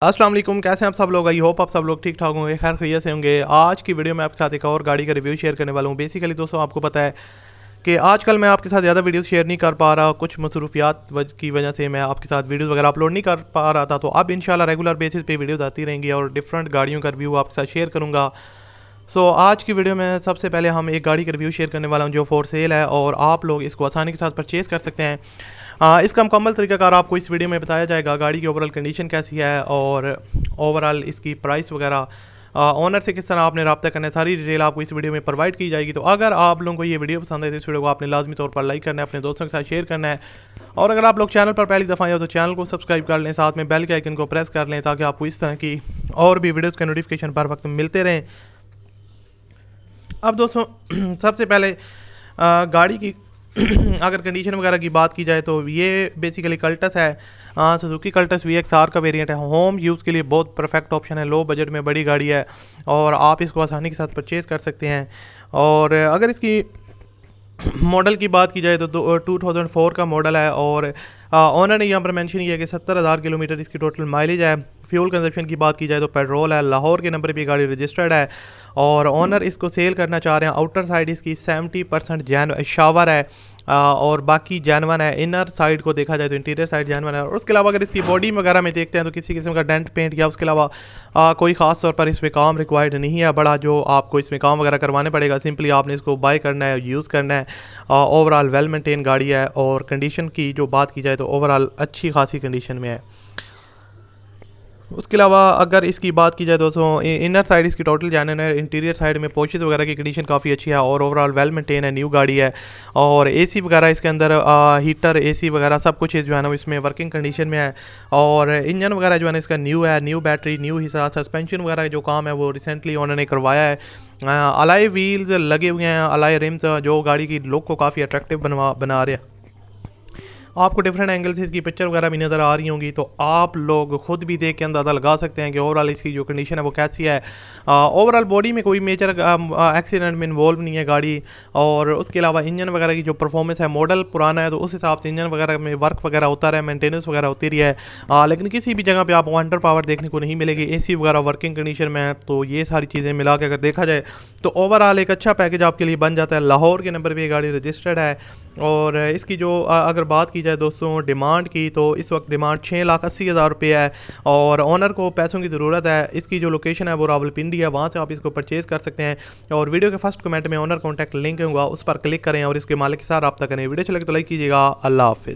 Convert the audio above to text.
अस्सलाम वालेकुम, कैसे हैं आप सब लोग। आई होप आप सब लोग ठीक ठाक होंगे, खैर खैरियत से होंगे। आज की वीडियो में आपके साथ एक और गाड़ी का रिव्यू शेयर करने वाला हूं। बेसिकली दोस्तों आपको पता है कि आजकल मैं आपके साथ ज़्यादा वीडियोस शेयर नहीं कर पा रहा, कुछ मसरूफियात की वजह से मैं आपके साथ वीडियोस वगैरह अपलोड नहीं कर पा रहा था। तो अब इंशाल्लाह रेगुलर बेसिस पे वीडियोस आती रहेंगी और डिफरेंट गाड़ियों का रिव्यू आपके साथ शेयर करूँगा। आज की वीडियो में सबसे पहले हम एक गाड़ी का रिव्यू शेयर करने वाला हूँ जो फॉर सेल है और आप लोग इसको आसानी के साथ परचेज कर सकते हैं। इसका मुकम्मल तरीकाकार आपको इस वीडियो में बताया जाएगा। गाड़ी की ओवरऑल कंडीशन कैसी है और ओवरऑल इसकी प्राइस वगैरह, ओनर से किस तरह आपने रब्ता करना है, सारी डिटेल आपको इस वीडियो में प्रोवाइड की जाएगी। तो अगर आप लोगों को ये वीडियो पसंद है तो इस वीडियो को आपने लाजमी तौर पर लाइक करना है, अपने दोस्तों के साथ शेयर करना है। और अगर आप लोग चैनल पर पहली दफ़ा आए हो तो चैनल को सब्सक्राइब कर लें, साथ में बेल के आइकन को प्रेस कर लें ताकि आपको इस तरह की और भी वीडियोज़ के नोटिफिकेशन पर वक्त मिलते रहें। अब दोस्तों सबसे पहले गाड़ी की अगर कंडीशन वगैरह की बात की जाए तो ये बेसिकली कल्टस है। सुजुकी कल्टस VXR का वेरिएंट है। होम यूज़ के लिए बहुत परफेक्ट ऑप्शन है, लो बजट में बड़ी गाड़ी है और आप इसको आसानी के साथ परचेज़ कर सकते हैं। और अगर इसकी मॉडल की बात की जाए तो 2004 का मॉडल है और ओनर ने यहाँ पर मेंशन किया कि 70,000 किलोमीटर इसकी टोटल माइलेज है। फ्यूल कंजप्शन की बात की जाए तो पेट्रोल है, लाहौर के नंबर पे गाड़ी रजिस्टर्ड है और ओनर इसको सेल करना चाह रहे हैं। आउटर साइड इसकी 70% जैन शावर है और बाकी जैनवन है। इनर साइड को देखा जाए तो इंटीरियर साइड जैनवन है और उसके अलावा अगर इसकी बॉडी वगैरह में देखते हैं तो किसी किस्म का डेंट पेंट या उसके अलावा कोई ख़ास तौर पर इसमें काम रिक्वायर्ड नहीं है बड़ा जो आपको इसमें काम वगैरह करवाने पड़ेगा। सिंपली आपने इसको बाय करना है, यूज़ करना है। ओवरऑल वेल मेंटेन गाड़ी है और कंडीशन की जो बात की जाए तो ओवरऑल अच्छी खासी कंडीशन में है। उसके अलावा अगर इसकी बात की जाए दोस्तों, इनर साइड इसकी टोटल जैनन है, इंटीरियर साइड में पोर्चेज वगैरह की कंडीशन काफ़ी अच्छी है और ओवरऑल वेल मेंटेन है, न्यू गाड़ी है। और एसी वगैरह इसके अंदर हीटर एसी वगैरह सब कुछ जो है ना इसमें वर्किंग कंडीशन में है। और इंजन वगैरह जो है ना इसका न्यू है, न्यू बैटरी, न्यू हिस्सा, सस्पेंशन वगैरह जो काम है वो रिसेंटली उन्होंने करवाया है। अलाई व्हील्स लगे हुए हैं, अलाई रिम्स जो गाड़ी की लुक को काफ़ी अट्रैक्टिव बना रहे हैं। आपको डिफरेंट एंगल से इसकी पिक्चर वगैरह भी नज़र आ रही होंगी तो आप लोग खुद भी देख के अंदाज़ा लगा सकते हैं कि ओवरऑल इसकी जो कंडीशन है वो कैसी है। ओवरऑल बॉडी में कोई मेजर एक्सीडेंट में इन्वॉल्व नहीं है गाड़ी। और उसके अलावा इंजन वगैरह की जो परफॉर्मेंस है, मॉडल पुराना है तो उस हिसाब से इंजन वगैरह में वर्क वगैरह होता रहा, मेंटेनेंस वगैरह होती रही है। लेकिन किसी भी जगह पर आपको अंडर पावर देखने को नहीं मिलेगी। AC वगैरह वर्किंग कंडीशन में है तो ये सारी चीज़ें मिला के अगर देखा जाए तो ओवरऑल एक अच्छा पैकेज आपके लिए बन जाता है। लाहौर के नंबर पर ये गाड़ी रजिस्टर्ड है और इसकी जो अगर बात की जाए दोस्तों डिमांड की तो इस वक्त डिमांड 6,80,000 रुपये है और ओनर को पैसों की ज़रूरत है। इसकी जो लोकेशन है वो रावलपिंडी है, वहाँ से आप इसको परचेज़ कर सकते हैं। और वीडियो के फर्स्ट कमेंट में ओनर कॉन्टैक्ट लिंक होगा, उस पर क्लिक करें और इसके मालिक के साथ रब्ता करें। वीडियो अच्छा लगे तो लाइक कीजिएगा। अल्लाह हाफिज़।